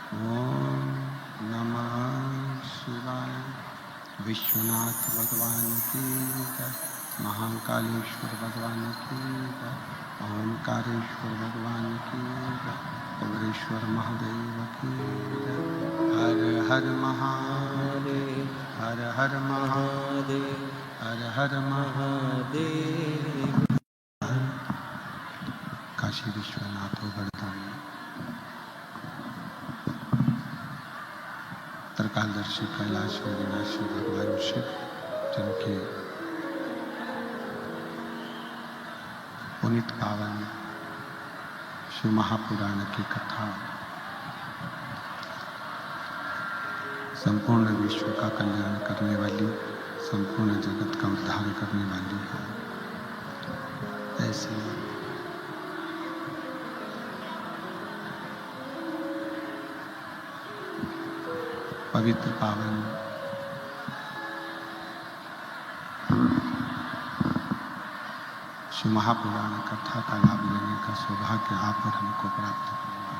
ओम नमः शिवाय। विश्वनाथ भगवान की जय, महाकालेश्वर भगवान की जय, ओंकारेश्वर भगवान की जय, अमरेश्वर महादेव की जय। हर हर महादेव, हर हर महादेव, हर हर महादेव। काशी विश्वनाथ वर्धन त्रिकालदर्शी कैलाश विनाशी भगवान शिव, जिनके पुनीत पावन शिव महापुराण की कथा संपूर्ण विश्व का कल्याण करने वाली, संपूर्ण जगत का उद्धार करने वाली है। ऐसे पवित्र पावन शिव महापुराण कथा का लाभ लेने का सौभाग्य आप और हमको प्राप्त हुआ।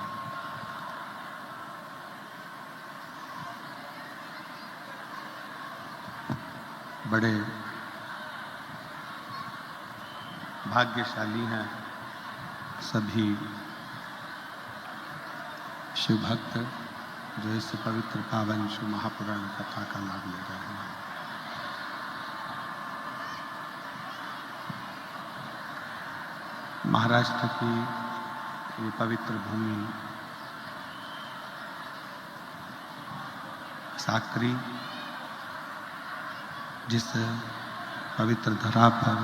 बड़े भाग्यशाली हैं सभी शिव भक्त जो इस पवित्र पावन शिव महापुराण कथा का लाभ ले रहे हैं। महाराष्ट्र की ये पवित्र भूमि साकरी, जिस पवित्र धरा पर,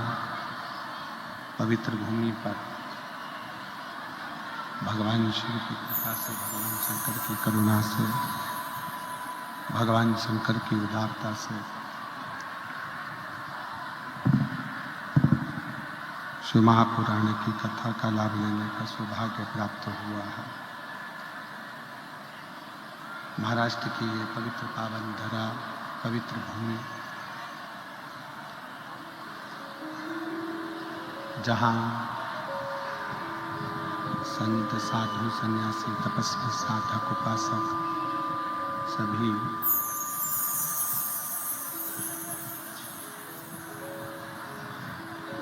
पवित्र भूमि पर भगवान शिव की कृपा से, भगवान शंकर की करुणा से, भगवान शंकर की उदारता से शिव महापुराण की कथा का लाभ लेने का सौभाग्य प्राप्त हुआ है। महाराष्ट्र की ये पवित्र पावन धरा, पवित्र भूमि, जहाँ संत, साधु, सन्यासी, तपस्वी, साधक, उपासक सभी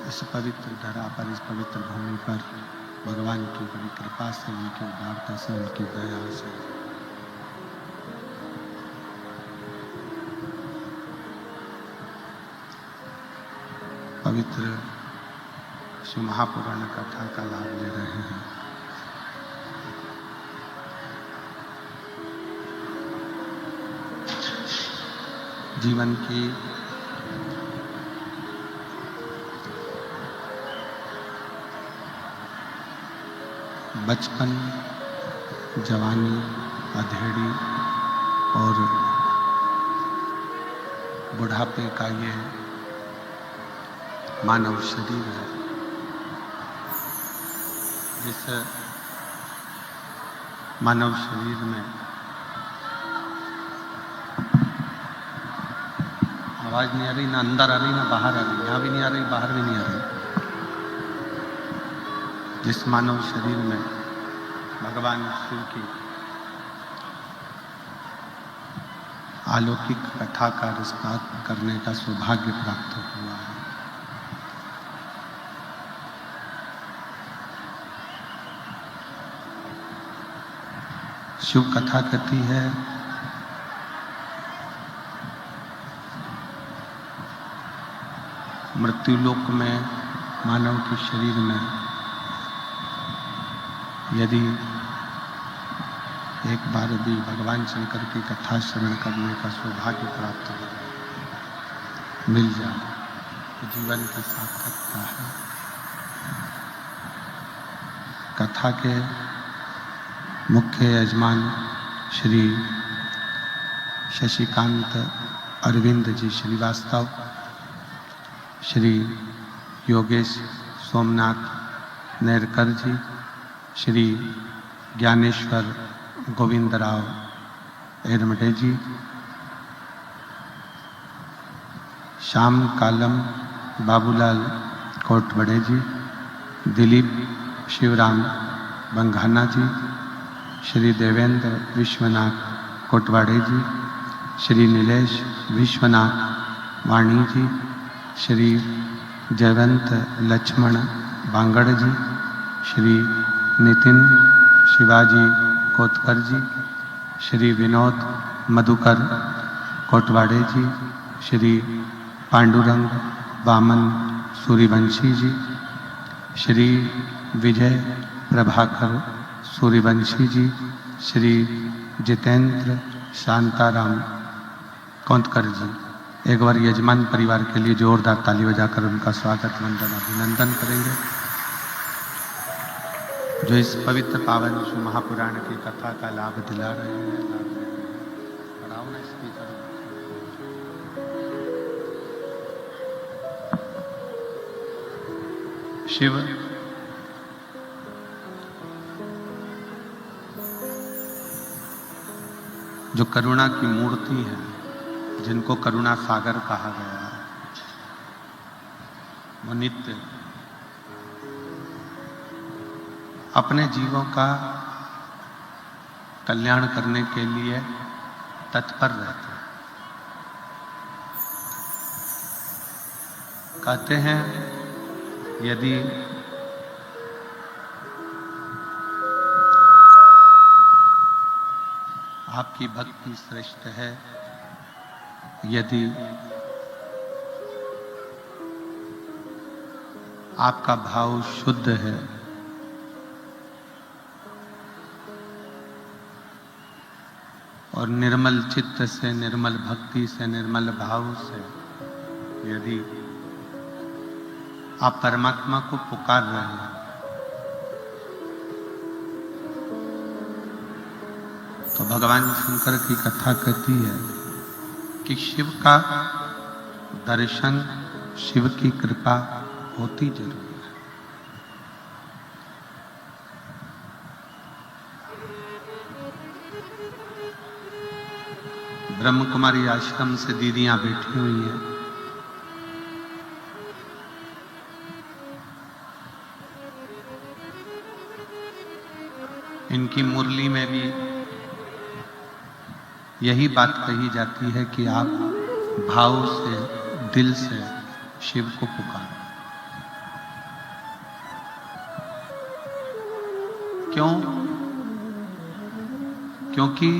इस पवित्र धरा पर, इस पवित्र भूमि पर भगवान की बड़ी कृपा से, उनकी उदारता से, उनकी दया से पवित्र शिव महापुराण कथा का लाभ ले रहे हैं। जीवन की बचपन, जवानी, अधेड़ी और बुढ़ापे का ये मानव शरीर है, जिस मानव शरीर में आवाज नहीं आ रही, ना अंदर आ रही ना बाहर आ रही, यहाँ भी नहीं आ रही, बाहर भी नहीं आ रही। जिस मानव शरीर में भगवान शिव की अलौकिक कथा का रसपात करने का सौभाग्य प्राप्त हुआ है। शिव कथा कहती है मृत्युलोक में मानव के शरीर में यदि एक बार भी भगवान शंकर की कथा श्रवण करने का सौभाग्य प्राप्त हो जाए, मिल जाए, तो जीवन की सार्थकता है। कथा के मुख्य यजमान श्री शशिकांत अरविंद जी श्रीवास्तव, श्री योगेश सोमनाथ नेरकर जी, श्री ज्ञानेश्वर गोविंदराव एरमडे जी, श्याम कालम बाबूलाल कोटबड़े जी, दिलीप शिवराम बंघाना जी, श्री देवेंद्र विश्वनाथ कोटवाड़े जी, श्री नीलेश विश्वनाथ वाणी जी, श्री जयवंत लक्ष्मण बांगड़ जी, श्री नितिन शिवाजी कोतकर जी, श्री विनोद मधुकर कोटवाड़े जी, श्री पांडुरंग वामन सूर्यवंशी जी, श्री विजय प्रभाकर सूर्यवंशी जी, श्री जितेंद्र शांताराम कोंतकर जी। एक बार यजमान परिवार के लिए जोरदार ताली बजाकर उनका स्वागत वंदन अभिनंदन करेंगे, जो इस पवित्र पावन शिव महापुराण की कथा का लाभ दिला रहे हैं। बढ़ाओ ना स्पीकर। शिव जो करुणा की मूर्ति है, जिनको करुणा सागर कहा गया है, वो नित्य अपने जीवों का कल्याण करने के लिए तत्पर रहते हैं। कहते हैं यदि आपकी भक्ति श्रेष्ठ है, यदि आपका भाव शुद्ध है, और निर्मल चित्त से, निर्मल भक्ति से, निर्मल भाव से यदि आप परमात्मा को पुकार रहे हैं, तो भगवान शंकर की कथा कहती है कि शिव का दर्शन, शिव की कृपा होती जरूर है। ब्रह्म कुमारी आश्रम से दीदियां बैठी हुई हैं। इनकी मुरली में भी यही बात कही जाती है कि आप भाव से, दिल से शिव को पुकारो। क्यों? क्योंकि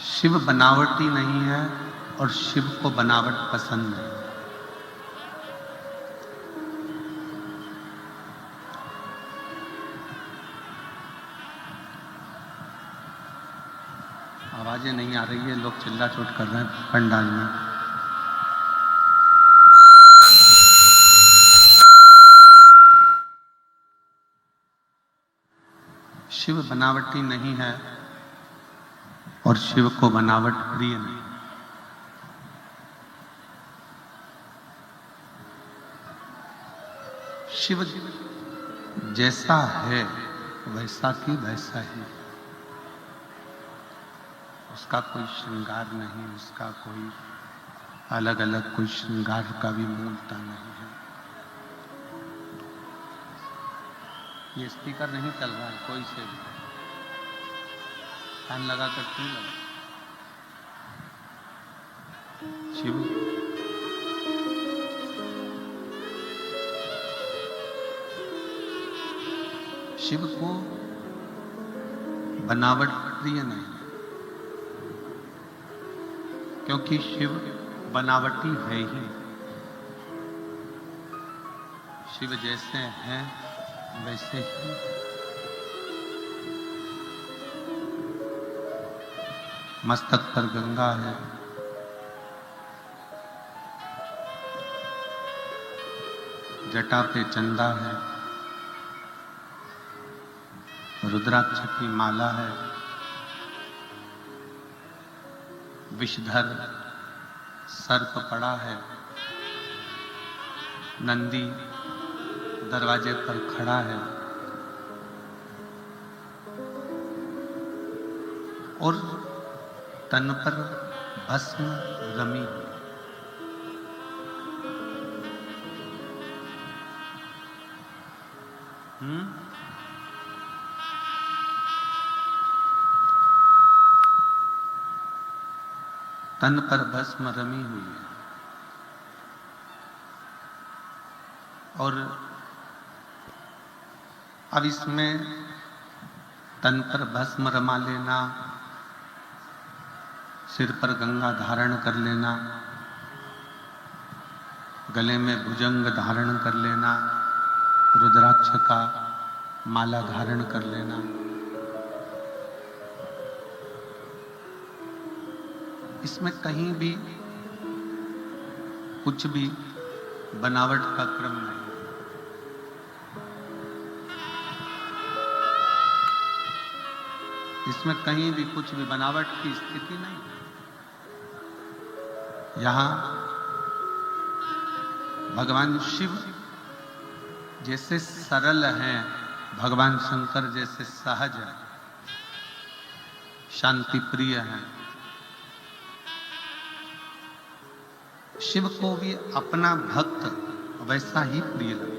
शिव बनावटी नहीं है और शिव को बनावट पसंद नहीं। आवाजें नहीं आ रही है, लोग चिल्ला चोट कर रहे हैं पंडाल में। शिव बनावटी नहीं है और शिव को बनावट प्रिय नहीं। शिव जैसा है वैसा की वैसा ही, उसका कोई श्रृंगार नहीं, उसका कोई अलग अलग कोई श्रृंगार का भी मूलता नहीं है। ये स्पीकर नहीं चल रहा है, कोई से भी फैन लगा कर क्यों लगा? शिव शिव को बनावट प्रिय नहीं, क्योंकि शिव बनावटी है ही। शिव जैसे हैं वैसे ही मस्तक पर गंगा है, जटा पे चंदा है, रुद्राक्ष की माला है, विषधर सर्प पड़ा है, नंदी दरवाजे पर खड़ा है और तन पर भस्म रमी। तन पर भस्म रमी हुई है और अब इसमें तन पर भस्म रमा लेना, सिर पर गंगा धारण कर लेना, गले में भुजंग धारण कर लेना, रुद्राक्ष का माला धारण कर लेना, इसमें कहीं भी कुछ भी बनावट का क्रम नहीं। इसमें कहीं भी कुछ भी बनावट की स्थिति नहीं। यहां भगवान शिव जैसे सरल हैं, भगवान शंकर जैसे सहज हैं, शांति प्रिय हैं। शिव को भी अपना भक्त वैसा ही प्रिय लगता।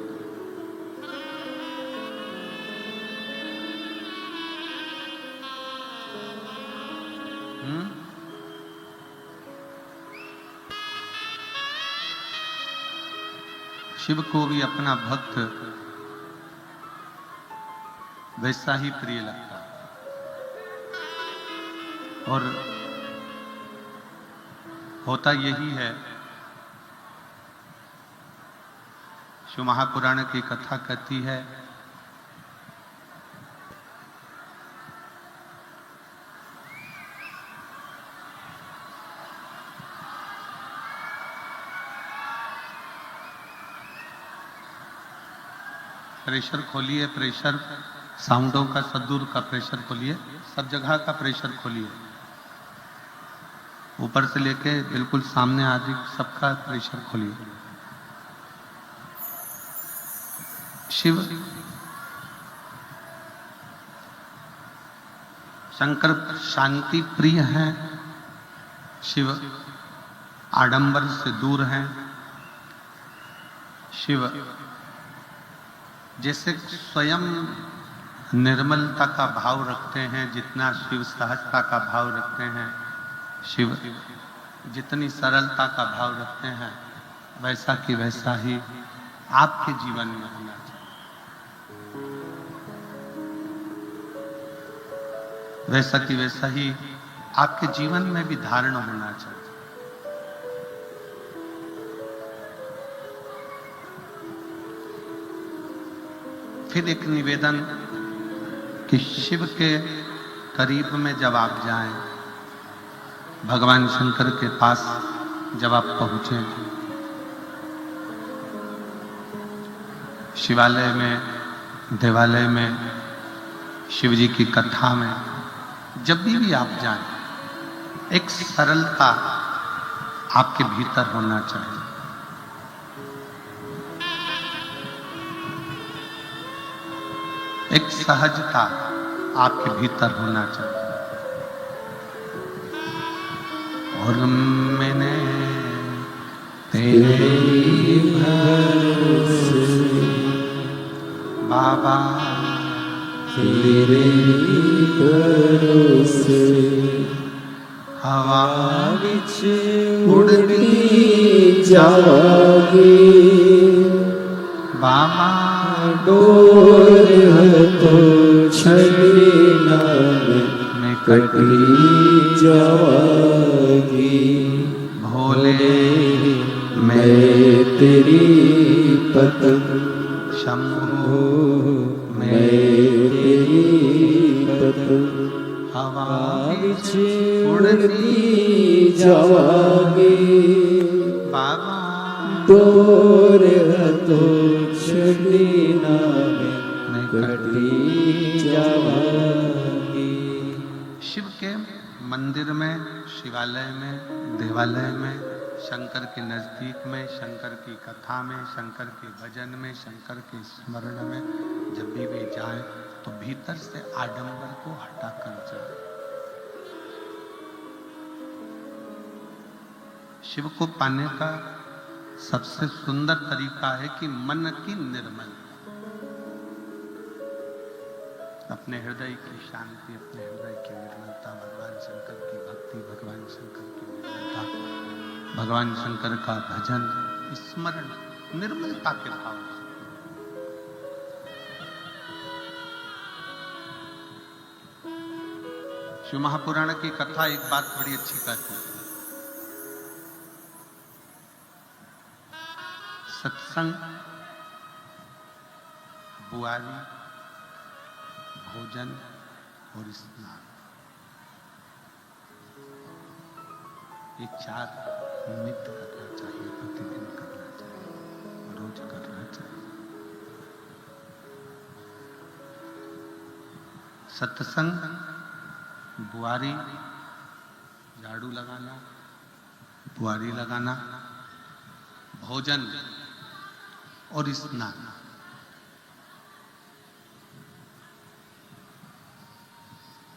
शिव को भी अपना भक्त वैसा ही प्रिय लगता और होता यही है। शिव महापुराण की कथा कहती है प्रेशर खोलिए, प्रेशर साउंडों का, सदूर का प्रेशर खोलिए, सब जगह का प्रेशर खोलिए, ऊपर से लेके बिल्कुल सामने आदि सबका प्रेशर खोलिए। शिव शंकर शांति प्रिय हैं, शिव आडंबर से दूर हैं। शिव जैसे स्वयं निर्मलता का भाव रखते हैं, जितना शिव सहजता का भाव रखते हैं, शिव जितनी सरलता का भाव रखते हैं, वैसा कि वैसा ही आपके जीवन में होना चाहिए। वैसा कि वैसा ही आपके जीवन में भी धारण होना चाहिए। फिर एक निवेदन कि शिव के करीब में जब आप जाएं, भगवान शंकर के पास जब आप पहुंचे, शिवालय में, देवालय में, शिव जी की कथा में, जब भी आप जाएं, एक सरलता आपके भीतर होना चाहिए। एक सहजता आपके भीतर होना चाहिए। और मैंने तेरे भरोसे बाबा, तेरे भरोसे हवा विच उड़ती जागी बाबा, डोर तो छड़ना में कटी जागी। भोले मैं तेरी पतंग, शंभो मैं तेरी पतंग, हवा विच उड़ती जागी बाबा, डोर तो छड़ना में कटी जागी। शिव के मंदिर में, शिवालय में, देवालय में, शंकर के नजदीक में, शंकर की कथा में, शंकर के भजन में, शंकर के स्मरण में जब भी जाए तो भीतर से आडंबर को हटाकर जाए। शिव को पाने का सबसे सुंदर तरीका है कि मन की निर्मलता। अपने हृदय की शांति, अपने हृदय की निर्मलता, भगवान शंकर की भक्ति, भगवान शंकर की निर्मलता, भगवान शंकर का भजन, स्मरण, निर्मलता के भाव से। शिव महापुराण की कथा एक बात बड़ी अच्छी कहती है, सत्संग, बुआरी, भोजन और स्नान, ये चार नित्य करना चाहिए, प्रतिदिन करना चाहिए, रोज करना चाहिए। सत्संग, बुआरी, झाड़ू लगाना, बुआरी लगाना, भोजन और स्नान,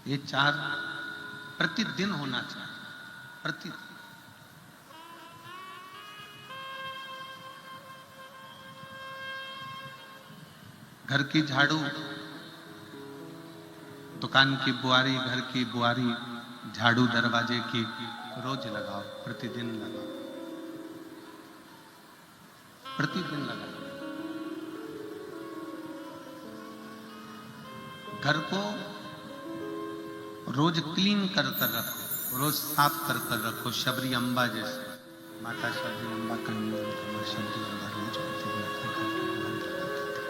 ये चार प्रतिदिन होना चाहिए, प्रतिदिन। घर की झाड़ू, दुकान की बुआरी, घर की बुआरी, झाड़ू दरवाजे की रोज लगाओ, प्रतिदिन लगाओ, प्रतिदिन लगाओ। घर को रोज क्लीन कर कर रखो, रोज साफ कर कर रखो, शबरी अम्बा जैसे। माता शबरी अम्बा का नियम था, माँ शबरी अम्बा रोज प्रतिदिन अपने घर को बंद रखती थी।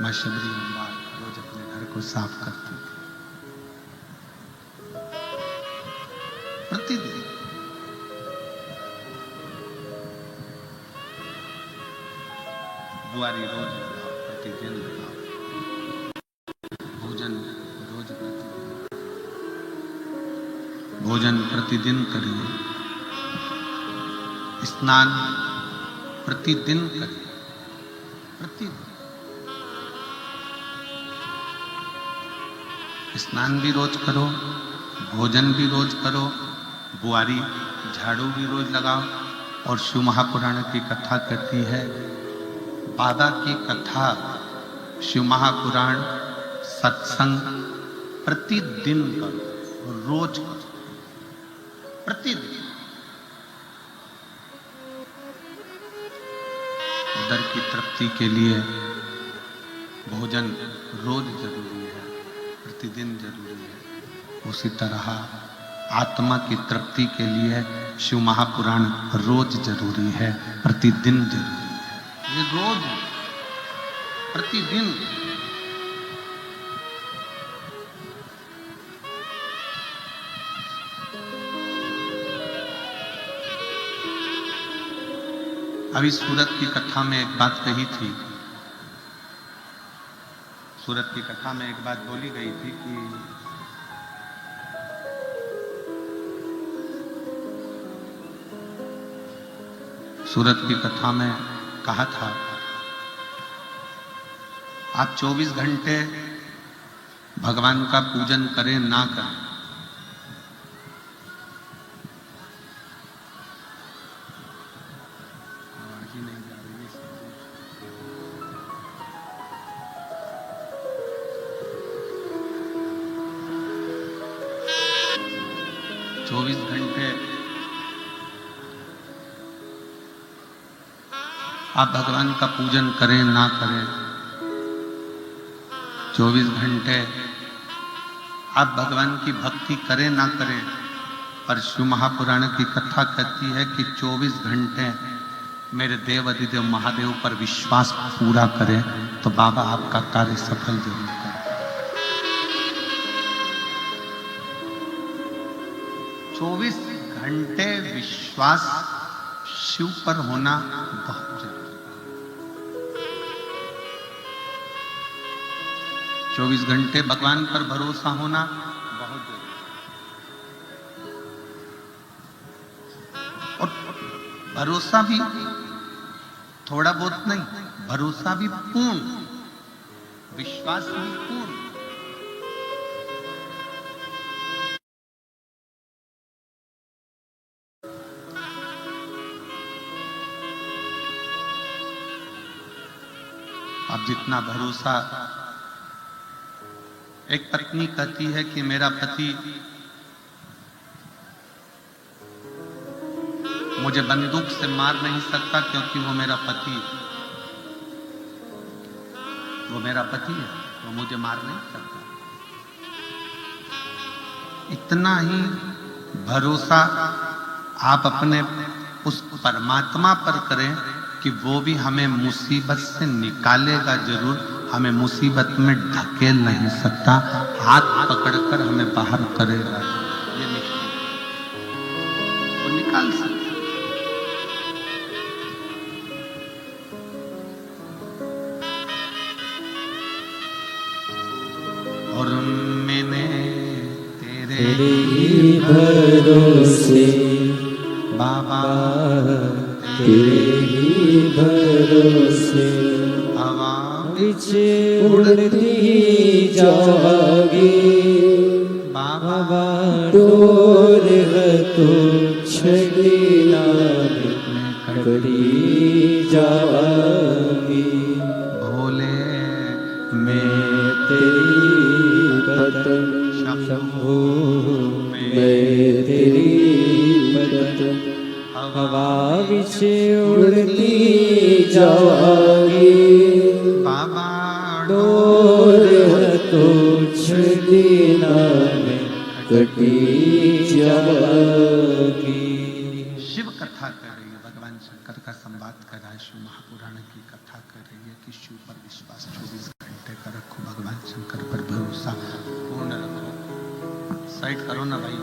माँ शबरी अम्बा रोज अपने घर को साफ करती थी, प्रतिदिन। बुआरी रोज लगाओ, प्रतिदिन लगाओ, भोजन रोज प्रतिदिन, भोजन प्रतिदिन करिए, स्नान प्रतिदिन करिए, प्रतिदिन। स्नान भी रोज करो, भोजन भी रोज करो, बुआरी झाड़ू भी रोज लगाओ। और शिव महापुराण की कथा कहती है, बाबा की कथा, शिव महापुराण, सत्संग प्रतिदिन करो, रोज करो, प्रतिदिन। उदर की तृप्ति के लिए भोजन रोज जरूरी है, प्रतिदिन जरूरी है। उसी तरह आत्मा की तृप्ति के लिए शिव महापुराण रोज जरूरी है, प्रतिदिन जरूरी है। ये रोज, प्रतिदिन। अभी सूरत की कथा में एक बात कही थी, सूरत की कथा में एक बात बोली गई थी कि सूरत की कथा में कहा था, आप 24 घंटे भगवान का पूजन करें ना करें, आवाज ही नहीं जा रही है। 24 घंटे आप भगवान का पूजन करें ना करें, 24 घंटे आप भगवान की भक्ति करें ना करें, पर शिव महापुराण की कथा कहती है कि 24 घंटे मेरे देव अधिदेव महादेव पर विश्वास पूरा करें तो बाबा आपका कार्य सफल जरूर करें। 24 घंटे विश्वास शिव पर होना बहुत जरूरी है। 24 घंटे भगवान पर भरोसा होना बहुत जरूरी है। और भरोसा भी थोड़ा बहुत नहीं, भरोसा भी पूर्ण, विश्वास भी पूर्ण। आप जितना भरोसा एक पत्नी कहती है कि मेरा पति मुझे बंदूक से मार नहीं सकता क्योंकि वो मेरा पति है, वो मेरा पति है, वो मुझे मार नहीं सकता। इतना ही भरोसा आप अपने उस परमात्मा पर करें कि वो भी हमें मुसीबत से निकालेगा जरूर, हमें मुसीबत में ढकेल नहीं सकता, हाथ पकड़कर हमें बाहर करेगा, ये निश्चित, वो निकाल सकता। और मैंने तेरे ही भरोसे बाबा, तेरे ही भरोसे हवा बिच उड़ती जागी बाबा, डोर है तो छड़ी ना कड़ी जागी। भोले मैं तेरी पतन शंभू, मैं तेरी पतन हवा विच उड़ती जागी बाबा, डोर है तो छड़ी ना में कटी जागी। शिव कथा कर रही है, भगवान शंकर का संवाद कर रहा है, शिव महापुराण की कथा कर रही है कि शिव पर विश्वास 24 घंटे का रखो, भगवान शंकर पर भरोसा पूर्ण रखो। साइड करो ना भाई।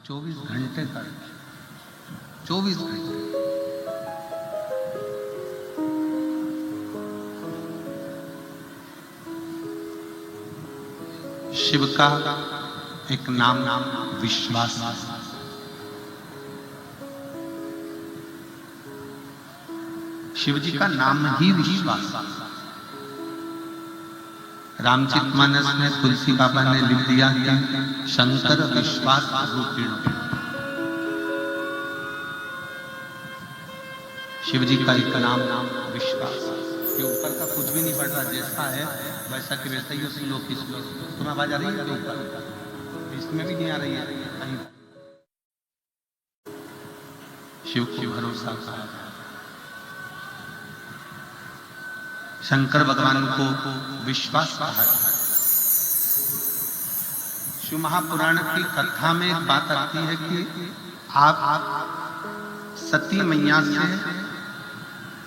चौबीस घंटे का, 24 घंटे। शिव का एक नाम विश्वास। शिव जी का नाम ही विश्वास। रामचरितमानस में तुलसी बाबा ने लिख दिया कि शंकर विश्वास रूपिण। शिव जी का एक नाम विश्वास। ये ऊपर का कुछ भी नहीं पड़ रहा, जैसा है वैसा कि वैसा ही उस लोग तुम्हें आवाज आ रही है ऊपर, इसमें भी नहीं आ रही है कहीं। शिव को भरोसा कहा। शंकर भगवान को विश्वास कहा। शिव महापुराण की कथा में एक बात आती है कि आप सती मैया से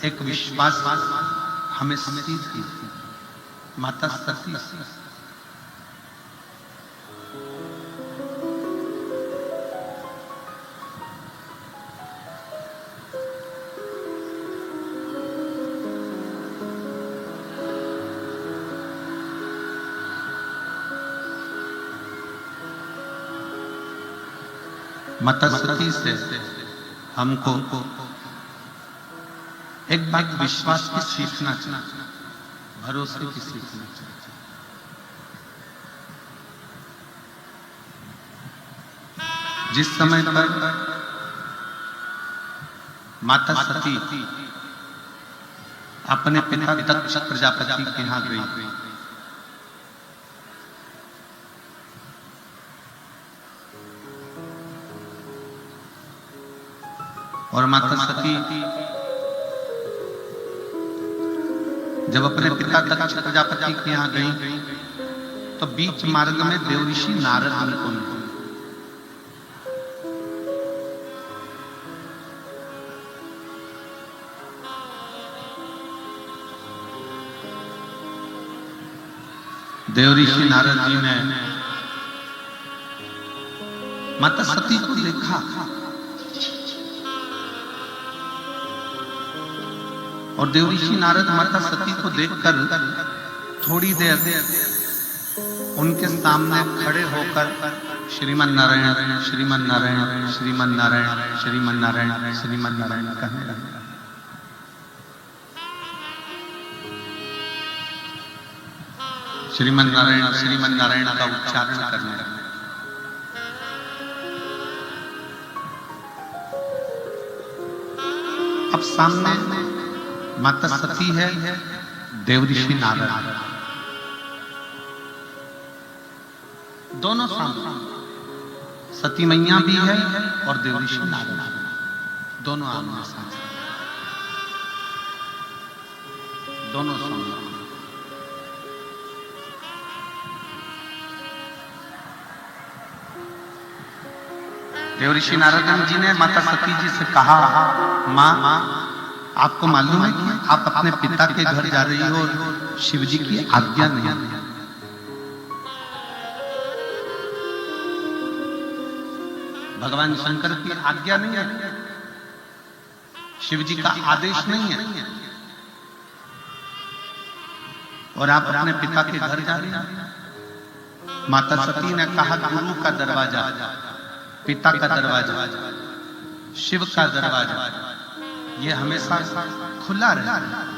एक विश्वास हमें सीखी थी, माता सती। माता सती से हमको एक बात विश्वास की सीखना चाहिए, भरोसे की सीखना चाहिए। जिस समय पर माता सती अपने पिता दक्ष प्रजापति के यहाँ गई, और माता सती जब अपने पिता दक्ष प्रजापति के यहाँ गई तो बीच मार्ग में देवऋषि नारद उनको मिले। देवऋषि नारद जी ने माता सती को देखा और देवऋषि नारद माता सती को देखकर थोड़ी देर उनके सामने खड़े होकर श्रीमन नारायण श्रीमन नारायण श्रीमन नारायण श्रीमन नारायण श्रीमन नारायण कहने लगे। श्रीमन नारायण का उच्चारण करने लगे। अब सामने माता सती है, देवऋषि नारद, दोनों सामने। सती मैया भी है और देवऋषि नारद, दोनों आमने सामने, दोनों सामने। देवऋषि नारद जी ने माता सती जी से कहा, माँ आपको मालूम है कि आप अपने पिता के घर जा रही हो और शिव जी की आज्ञा नहीं है। भगवान शंकर की आज्ञा नहीं है, शिव जी का आदेश नहीं है, और आप अपने पिता के घर जा रही हैं। माता सती ने कहा, गुरु का दरवाजा, पिता का दरवाजा, शिव का दरवाजा, ये हमेशा खुला रहता है।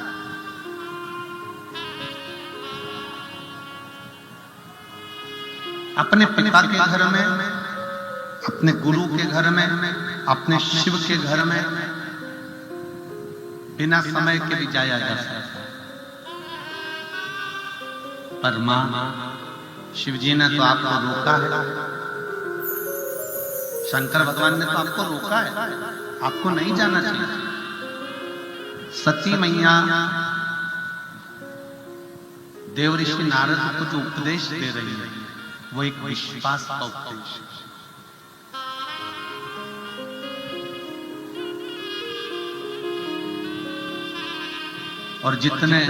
अपने पिता के घर में, अपने गुरु के घर में, अपने शिव के घर में बिना समय के भी जाया जा सकता है। पर मां, शिव जी ने तो आपको रोका है, शंकर भगवान ने तो आपको रोका है, आपको नहीं जाना चाहिए। सती मैया देवऋषि नारद को जो उपदेश दे रही है, वो एक विश्वास का उपदेश है। और जितने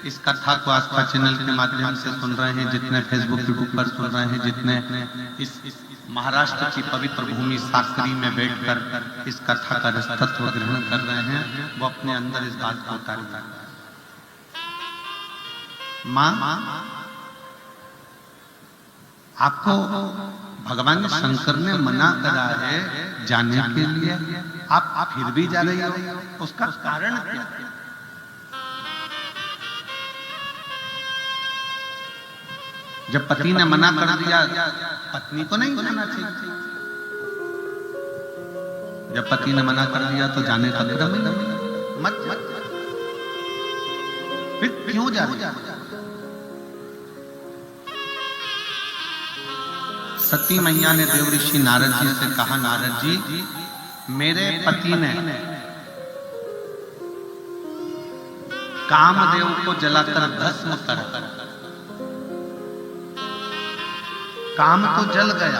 इस कथा को आस्था चैनल के माध्यम से सुन रहे हैं, जितने फेसबुक यूट्यूब पर सुन रहे हैं, जितने इस महाराष्ट्र की पवित्र भूमि साकरी में बैठकर इस कथा का रसतत्व ग्रहण कर रहे हैं, वो अपने अंदर इस बात को उतारें। मां, आपको भगवान शंकर ने मना करा है जाने के लिए, आप फिर भी जा रही हो, उसका कारण क्या है? जब पति ने मना कर दिया, पत्नी को नहीं जाना चाहिए। जब पति ने मना कर दिया तो जाने का क्रम ही नहीं, मत मत। फिर क्यों जा रही? सती मैया ने देवऋषि नारद जी से कहा, नारद जी, मेरे पति ने कामदेव को जलाकर भस्म कर, काम तो जल गया,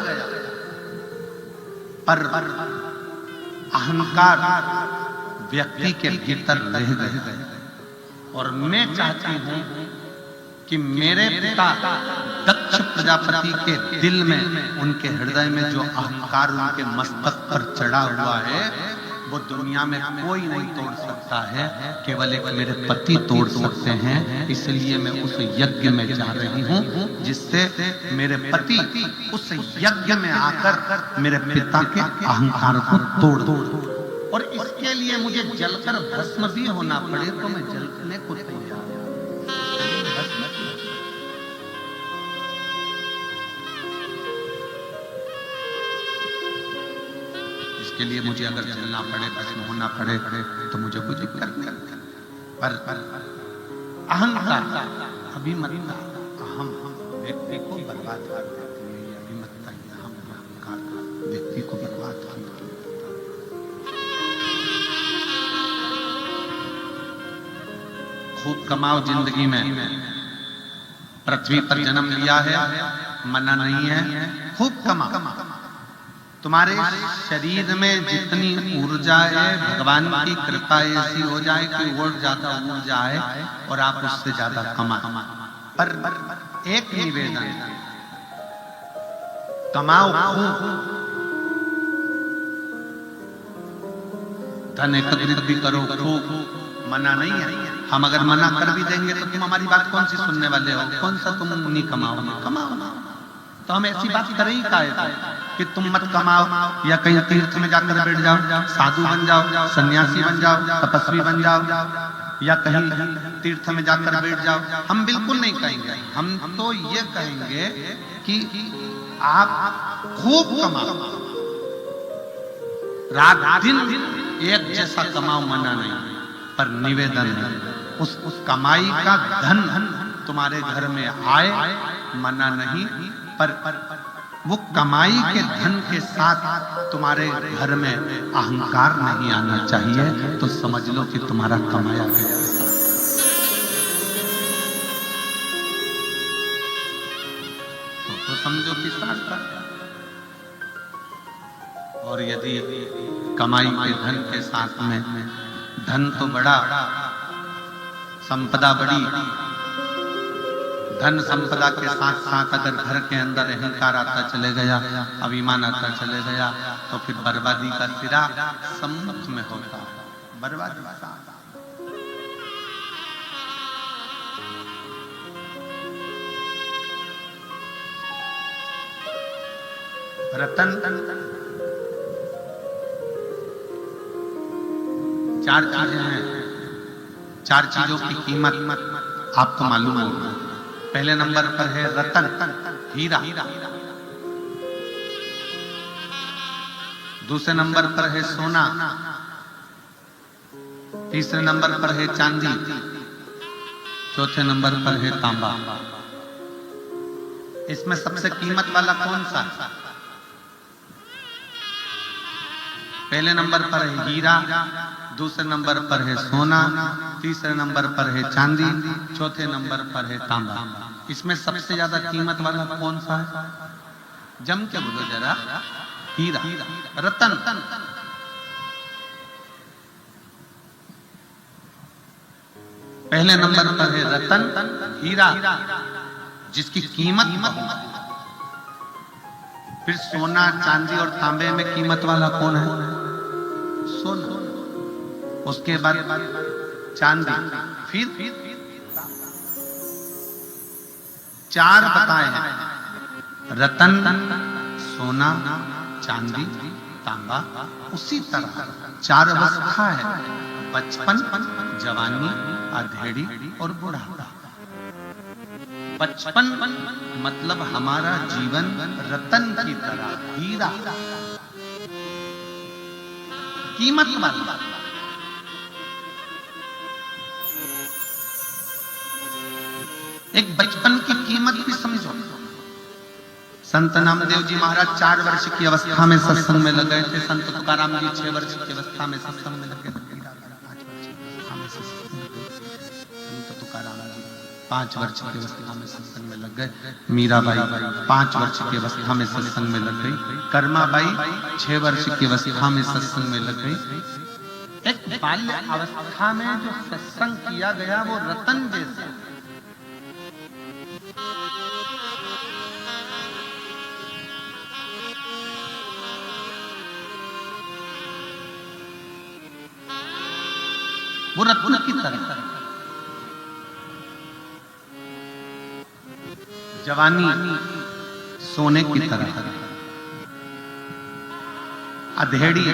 पर अहंकार व्यक्ति के भीतर रह गए। और मैं चाहती हूं कि मेरे पिता दक्ष प्रजापति के दिल में, उनके हृदय में जो अहंकार उनके मस्तक पर चढ़ा हुआ है, वो दुनिया में कोई नहीं तोड़ सकता है, केवल एक मेरे पति तोड़ सकते हैं। इसलिए मैं उस यज्ञ में जा रही हूं, जिससे मेरे पति उस यज्ञ में आकर मेरे पिता के अहंकार को तोड़ दो। और इसके लिए मुझे जलकर भस्म भी होना पड़े तो मैं जलने को तैयार हूं। इसके लिए मुझे अगर जलना पड़े, भस्म होना पड़े तो मुझे कोई दिक्कत नहीं। पर अहंकार, अभिमतता, अहम व्यक्ति को बर्बाद कर देती है। अभिमतता, अहम अहंकार व्यक्ति को बर्बाद कर देती है। खूब कमाओ जिंदगी में, पृथ्वी पर जन्म लिया है, मना नहीं है, खूब कमाओ। तुम्हारे शरीर में जितनी ऊर्जा है, भगवान की कृपा ऐसी हो जाए कि और ज्यादा ऊर्जा है और आप उससे ज्यादा कमाएं। पर एक निवेदन, कमाओ खूब, धन एकत्रित भी करो खूब, मना नहीं है। हम अगर मना कर भी देंगे तो तुम हमारी बात कौन सी सुनने वाले हो? कौन सा तुम नहीं कमाओगे? कमाओ। तो हम ऐसी बात करें ही काहे कि तुम मत कमाओ, या कहीं तीर्थ में जाकर बैठ जाओ, साधु बन जाओ, सन्यासी बन जाओ, तपस्वी बन जाओ, या कहीं तीर्थ में जाकर बैठ जाओ। हम बिल्कुल नहीं कहेंगे। हम तो ये कहेंगे कि आप खूब कमाओ, रात दिन एक जैसा कमाओ, मना नहीं, पर निवेदन है उस कमाई का धन तुम्हारे घर में आए, मना नहीं, पर वो कमाई के धन के साथ तुम्हारे घर में अहंकार नहीं आना चाहिए। तो समझ लो कि तुम्हारा कमाया गया। तो समझो कि शास्त्र। और यदि कमाई के धन के साथ में धन तो बड़ा, संपदा बड़ी, धन संपदा के साथ साथ अगर घर के अंदर अहंकार आता चले गया, अभिमान आता चले गया, तो फिर बर्बादी का सिरा सम्मुख में होता है। बर्बादी का रतन चार चीजें हैं, चार चीजों की कीमत आपको मालूम होगा। पहले नंबर पर है रतन, हीरा। दूसरे नंबर पर है सोना। तीसरे नंबर पर है चांदी। चौथे नंबर पर है तांबा। इसमें सबसे कीमत वाला कौन सा? पहले नंबर पर है हीरा, दूसरे नंबर पर है सोना, तीसरे नंबर पर है चांदी, चौथे नंबर पर है तांबा। इसमें सबसे ज्यादा कीमत वाला कौन सा है? जम के बोलो जरा। हीरा, रतन। पहले नंबर पर है रतन, हीरा, जिसकी कीमत बहुत है। फिर सोना, चांदी और तांबे में कीमत वाला कौन है? सोना। उसके बाद चांदी, फिर चार बताए हैं, रतन, सोना, चांदी, तांबा। उसी तरह चार अवस्था है, बचपन, जवानी, अधेड़ी और बुढ़ापा। बचपन मतलब हमारा जीवन रतन की तरह, हीरा, कीमत वाला। एक बचपन की कीमत भी समझो। संत नामदेव जी महाराज 4 वर्ष की अवस्था में सत्संग में लगे थे। संत तुकाराम जी 6 वर्ष की अवस्था में सत्संग में लगे थे। 5 वर्ष की अवस्था में सत्संग में लगे। संत तुकाराम जी 5 वर्ष की अवस्था में सत्संग में लग गए। मीराबाई 5 वर्ष की अवस्था में सत्संग में लग गई। कर्माबाई 6 वर्ष की अवस्था में सत्संग में लग गई। एक बाल्य अवस्था में जो सत्संग किया गया वो रतन जैसे। वो रत्न की तरह। जवानी सोने की तरह, अधेड़ी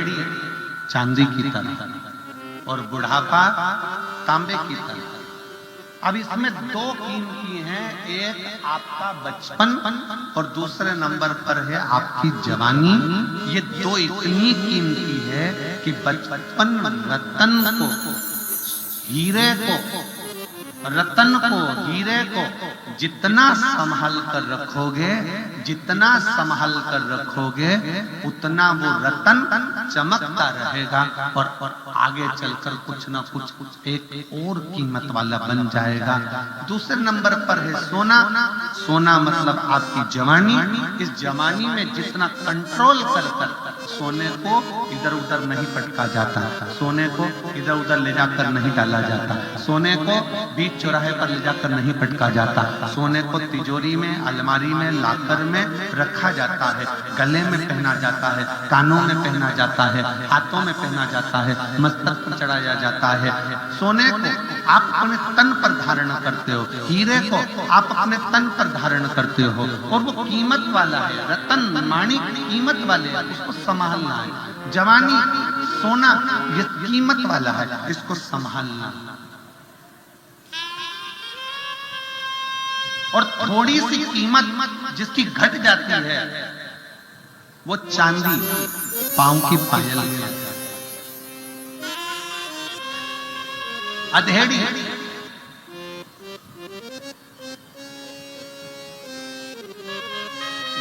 चांदी की तरह और बुढ़ापा तांबे की तरह। अब इसमें 2 कीमती हैं, एक आपका बचपन और दूसरे नंबर पर है आपकी जवानी। ये 2 इतनी कीमती है कि बचपन रतन को, हीरे को, रतन को, हीरे को जितना संभाल कर रखोगे, जितना संभाल कर रखोगे, उतना वो रतन चमकता रहेगा और आगे चलकर कुछ ना कुछ एक और कीमत वाला बन जाएगा। दूसरे नंबर पर है सोना। सोना मतलब आपकी जवानी। इस जवानी में जितना कंट्रोल कर सोने को इधर उधर नहीं पटका जाता, सोने को इधर उधर ले जाकर नहीं डाला जाता, सोने को बीच चौराहे पर ले जाकर नहीं पटका जाता, सोने को तिजोरी में, अलमारी में, लाकर में रखा जाता है, गले में पहना जाता है, कानों में पहना जाता है, हाथों में पहना जाता है, मस्तक पर चढ़ाया जाता है। सोने को आप अपने तन पर धारण करते हो, हीरे को आप अपने तन पर धारण करते हो और वो कीमत वाला है। रतन माणिक कीमत वाले हैं, उसको संभालना है। जवानी सोना ये कीमत वाला है, इसको संभालना। और थोड़ी सी कीमत जिसकी घट जाती है वो चांदी, पांव की पायल। अधेड़ी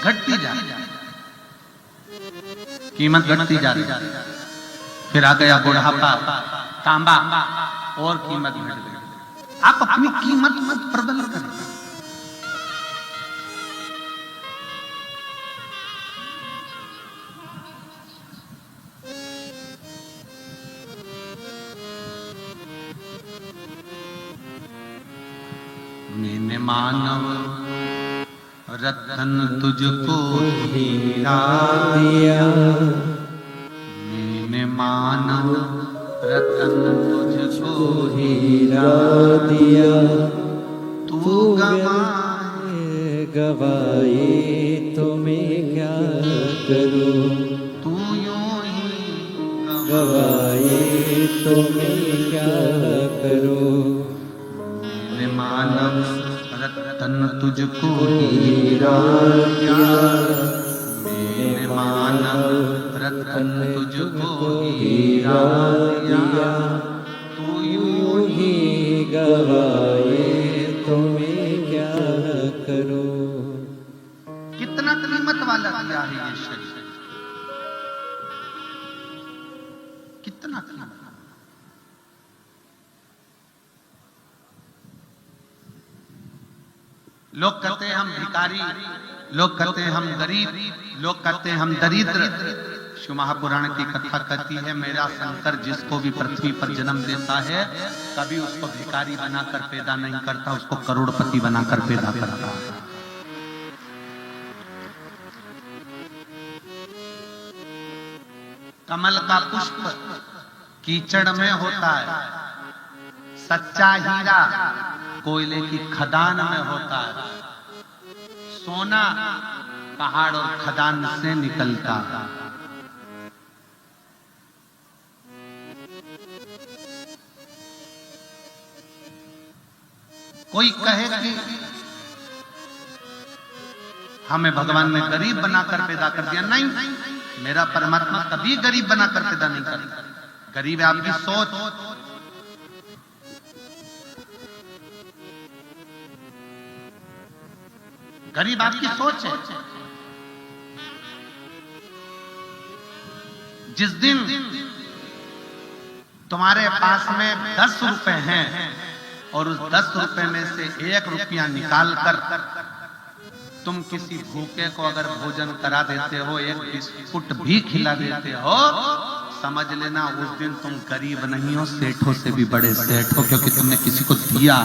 घटती जा रही, कीमत घटती जा रही। फिर आ गया बुढ़ापा, तांबा, और कीमत घट गई। आप अपनी कीमत मत प्रबल करें। मैंने मानव रतन तुझको हीरा दिया, मैंने मानव रतन तुझको हीरा दिया, तू गवाए गवाए तो मैं क्या करूं, तू यूं ही गवाए तो मैं क्या करूं। मैंने मानव रतन तुझको हीरा दिया, मैंने मानव रतन तुझको हीरा दिया, तू यूं ही गवाए तो मैं क्या करूं। कितना कीमत वाला दिया है ये शरीर, कितना कीमत। लोग कहते हैं हम भिखारी, लोग कहते हैं हम गरीब, लोग कहते हैं हम दरिद्र। शिव महापुराण की कथा कहती है मेरा शंकर जिसको भी पृथ्वी पर जन्म देता है कभी उसको भिखारी बनाकर पैदा नहीं करता, उसको करोड़पति बनाकर पैदा करता है। कमल का पुष्प कीचड़ में होता है, सच्चा हीरा कोयले की खदान में होता है, सोना पहाड़ और खदान से निकलता है। कोई कहे कि हमें भगवान ने गरीब बनाकर पैदा कर दिया, नहीं, मेरा परमात्मा कभी गरीब बनाकर पैदा नहीं करता। गरीब है आपकी सोच। गरीब आपकी सोच है। जिस दिन तुम्हारे पास में 10 रुपए हैं और उस 10 रुपए में से 1 रुपया निकाल कर तुम किसी भूखे को अगर भोजन करा देते हो, एक बिस्कुट भी खिला देते हो, समझ लेना उस दिन तुम गरीब नहीं हो, सेठों से भी बड़े सेठ हो, क्योंकि तुमने किसी को दिया।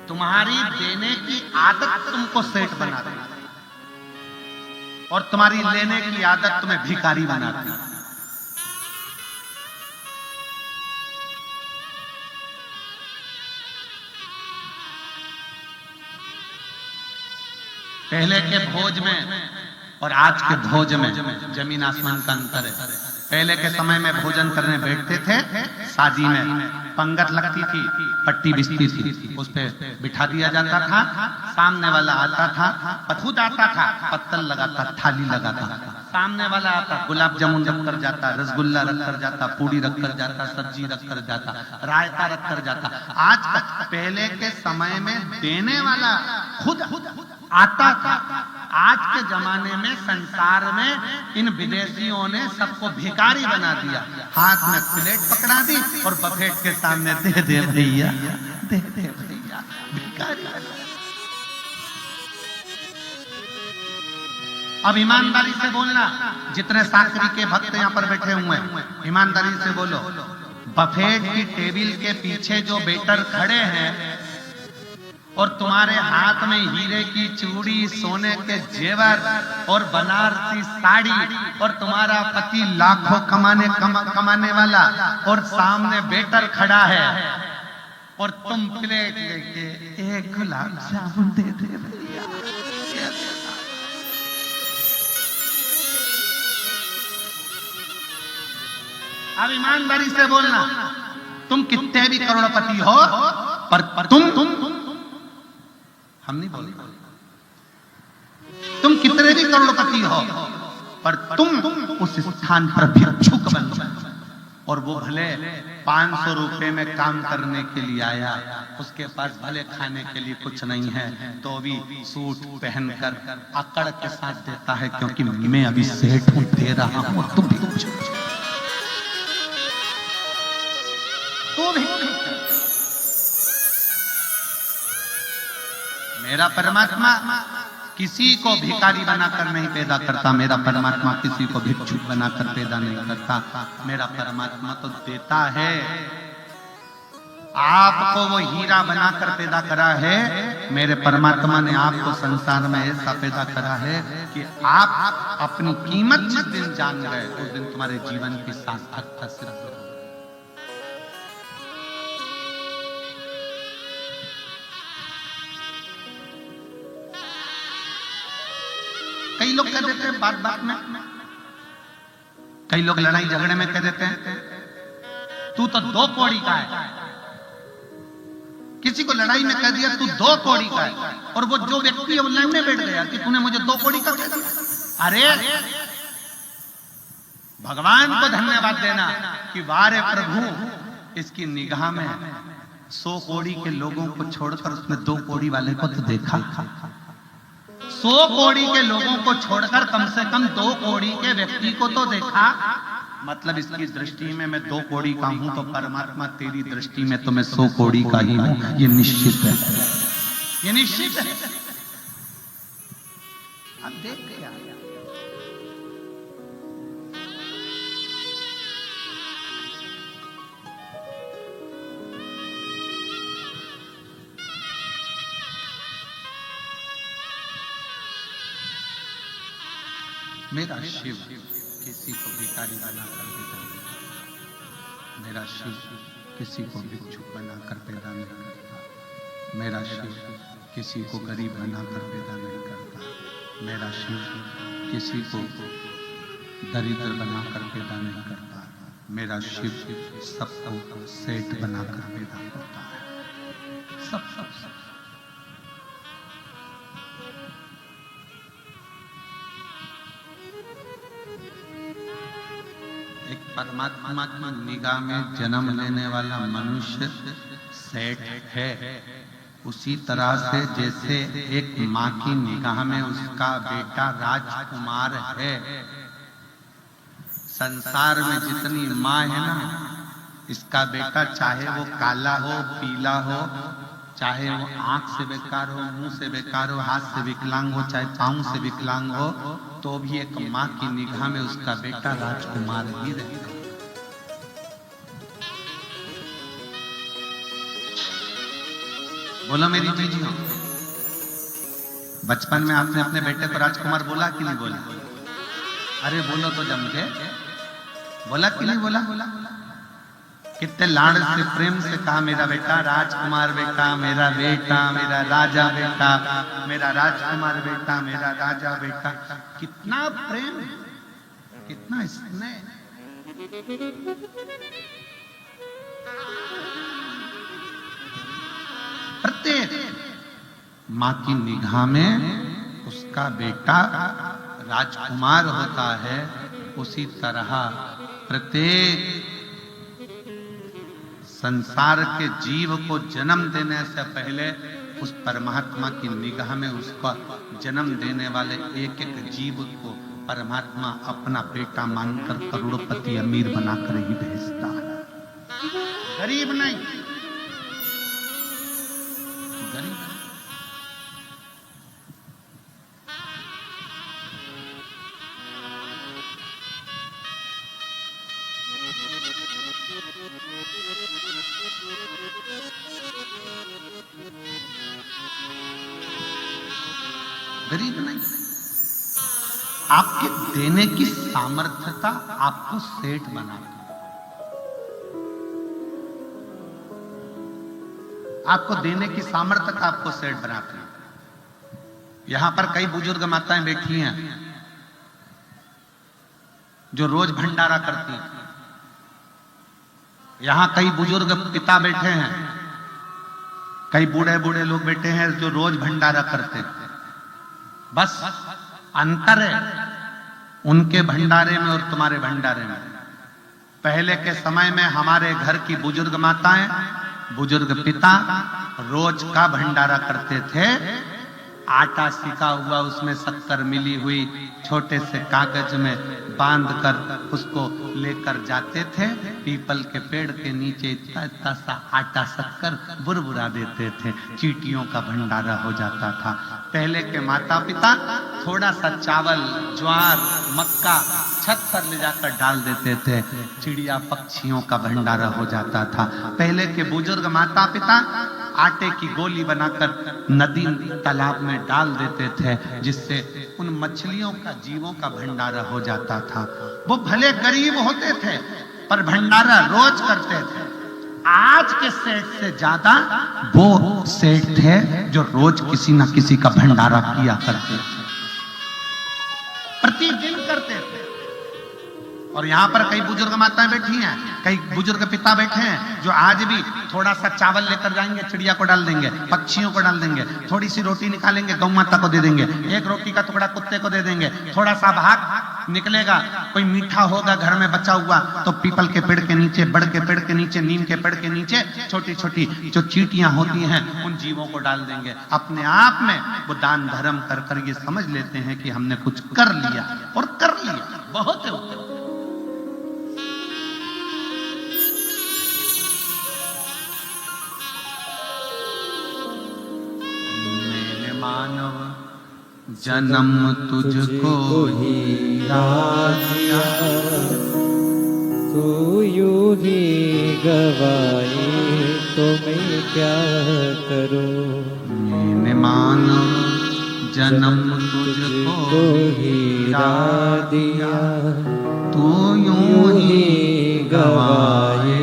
तुम्हारी देने की आदत तुमको सेठ बनाती और तुम्हारी लेने की आदत तुम्हें भिखारी बनाती। पहले के भोज में और आज के भोज में जमीन आसमान का अंतर है। पहले के समय में भोजन करने बैठते थे, शादी में पंगत लगती थी, पट्टी बिछती थी, उस पे बिठा दिया जाता था, सामने वाला आता था, पथूत आता था, पत्तल लगाता, थाली लगाता, सामने वाला आता, गुलाब जामुन रख कर जाता, रसगुल्ला रख कर जाता, पूड़ी रख कर जाता, सब्जी रख कर जाता, रायता रख कर जाता। आज पहले के समय में देने वाला खुद आता था। आज के जमाने में संसार में इन विदेशियों ने सबको भिखारी बना दिया। हाथ में प्लेट पकड़ा दी और बफेट के सामने दे दे भैया, दे दे भैया, भिखारी। अब ईमानदारी से बोलना, जितने साकरी के भक्त यहाँ पर बैठे हुए हैं, ईमानदारी से बोलो, बफेट की टेबल के पीछे जो वेटर खड़े हैं और तुम्हारे हाथ में हीरे की चूड़ी, सोने के जेवर और बनारसी साड़ी, और तुम्हारा पति लाखों कमाने वाला और सामने वेटर खड़ा है और तुम प्लेट लेके 1 गुलाब जामुन दे दे भैया। अब ईमानदारी से बोलना, तुम कितने भी करोड़पति हो, पर तुम हम नहीं बोल, तुम कितने भी करोड़पति हो, पर तुम उस स्थान पर भिक्षुक बन जाओ और वो भले 500 रुपए में काम करने के लिए आया, उसके पास भले खाने के लिए कुछ नहीं है, तो भी सूट पहनकर अकड़ के साथ देता है, क्योंकि मैं अभी सेठ हूं, दे रहा हूं, तुम भी कुछ तो भी। मेरा परमात्मा किसी को भिखारी बनाकर नहीं पैदा करता, मेरा परमात्मा किसी को भिक्षुक बनाकर पैदा नहीं करता। मेरा परमात्मा तो देता है। आपको वो हीरा बनाकर पैदा करा है, मेरे परमात्मा ने आपको संसार में ऐसा पैदा करा है कि आप अपनी कीमत जिस दिन जान गए, उस दिन तुम्हारे जीवन की सार्थकता सिर्फ। कई लोग कह देते हैं बात बात में, कई लोग लड़ाई झगड़े में कह देते हैं तू तो 2 कौड़ी का है। किसी को लड़ाई में कह दिया तू 2 कौड़ी का है, और वो जो व्यक्ति है वो लड़ने बैठ गया कि तूने मुझे 2 कौड़ी का कह दिया। अरे भगवान को धन्यवाद देना कि वारे प्रभु, इसकी निगाह में 100 कौड़ी के लोगों को छोड़कर उसने 2 कौड़ी वाले को तो देखा। 100 कौड़ी के लोगों को छोड़कर कम से कम 2 कौड़ी के व्यक्ति को तो देखा। मतलब इसकी दृष्टि में मैं 2 कौड़ी का हूं, तो परमात्मा तेरी दृष्टि में तो मैं 100 कौड़ी का ही हूं। ये निश्चित है, ये निश्चित है। अब देख क्या मेरा शिव किसी को भिखारी बनाकर पैदा नहीं करता, मेरा शिव किसी को भिक्षुक बनाकर पैदा नहीं करता, मेरा शिव किसी को गरीब बनाकर पैदा नहीं करता, मेरा शिव किसी को दरिद्र बनाकर पैदा नहीं करता, मेरा शिव सबको सेठ बनाकर पैदा करता है। सब एक परमात्मा की निगाह में जन्म लेने वाला मनुष्य सेठ है। उसी तरह से जैसे एक माँ की निगाह में उसका बेटा राजकुमार है। संसार में जितनी माँ है ना, इसका बेटा चाहे वो काला हो, पीला हो, चाहे वो आंख से बेकार हो, मुंह से बेकार हो, हाथ से विकलांग हो, चाहे पांव से विकलांग हो, तो भी एक माँ की निगाह में उसका बेटा राजकुमार ही रहेगा। बोलो मेरी जीजियों, बचपन में आपने अपने बेटे को राजकुमार बोला कि नहीं बोला? अरे बोलो तो जम के, बोला कि नहीं बोला? कितने लाड़ से प्रेम से कहा मेरा बेटा राजकुमार बेटा, मेरा बेटा, मेरा राजा बेटा, मेरा राजकुमार बेटा, मेरा राजा बेटा। कितना प्रेम, कितना स्नेह। प्रत्येक माँ की निगाह में उसका बेटा राजकुमार होता है। उसी तरह प्रत्येक संसार के जीव को जन्म देने से पहले उस परमात्मा की निगाह में उसका जन्म देने वाले एक एक जीव को परमात्मा अपना बेटा मानकर करोड़पति अमीर बनाकर ही भेजता है। गरीब नहीं, गरीब नहीं। गरीब नहीं। आपके देने की सामर्थ्यता आपको सेठ बनाती है। आपको देने की सामर्थ्यता आपको सेठ बनाती है। यहां पर कई बुजुर्ग माताएं बैठी हैं जो रोज भंडारा करती हैं। यहां कई बुजुर्ग पिता बैठे हैं, कई बूढ़े बूढ़े लोग बैठे हैं जो रोज भंडारा करते हैं। बस अंतर है उनके भंडारे में और तुम्हारे भंडारे में। पहले के समय में हमारे घर की बुजुर्ग माताएं, बुजुर्ग पिता रोज का भंडारा करते थे। आटा सिका हुआ, उसमें शक्कर मिली हुई, छोटे से कागज में बांधकर उसको लेकर जाते थे। पीपल के पेड़ के नीचे इतना इतना सा आटा शक्कर बुरबुरा देते थे, चींटियों का भंडारा हो जाता था। पहले के माता पिता थोड़ा सा चावल, ज्वार, मक्का छत पर ले जाकर डाल देते थे, चिड़िया पक्षियों का भंडारा हो जाता था। पहले के बुजुर्ग माता पिता आटे की गोली बनाकर नदी तालाब में डाल देते थे, जिससे उन मछलियों का, जीवों का भंडारा हो जाता था। वो भले गरीब होते थे पर भंडारा रोज करते थे। आज के सेठ से ज्यादा वो सेठ थे जो रोज किसी ना किसी का भंडारा किया करते थे, प्रतिदिन करते थे। और यहाँ पर कई बुजुर्ग माताएं बैठी हैं, कई बुजुर्ग पिता बैठे हैं जो आज भी थोड़ा सा चावल लेकर जाएंगे, चिड़िया को डाल देंगे, पक्षियों को डाल देंगे, थोड़ी सी रोटी निकालेंगे, गौ माता को दे देंगे, एक रोटी का टुकड़ा कुत्ते को दे देंगे, थोड़ा सा भाग निकलेगा, कोई मीठा होगा घर में बचा हुआ तो पीपल के पेड़ के नीचे, बड़ के पेड़ के नीचे, नीम के पेड़ के नीचे छोटी छोटी जो चींटियां होती हैं उन जीवों को डाल देंगे। अपने आप में वो दान धर्म कर कर ये समझ लेते हैं कि हमने कुछ कर लिया, और कर लिया बहुत है। मानव जन्म तुझको ही दिया, तू यूं ही गवाए तो मैं क्या करूं। मैंने मानव जन्म तुझको ही दिया, तू यूं ही गवाए